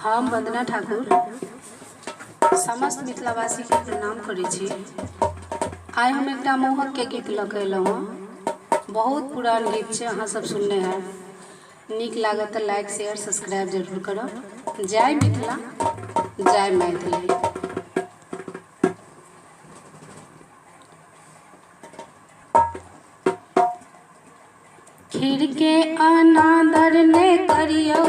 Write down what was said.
हम वंदना ठाकुर समस्त मिथिलावासी के प्रणाम करै छी। आइ हम एक मोहक के गीत लऽ के अयलहुँ हँ। बहुत पुरान गीत छै, अहाँ सब सुनने हैब। नीक लागत तऽ लाइक शेयर सब्सक्राइब जरूर करब। जय मिथिला, जय मैथिली। खीर के अनादर ने करियो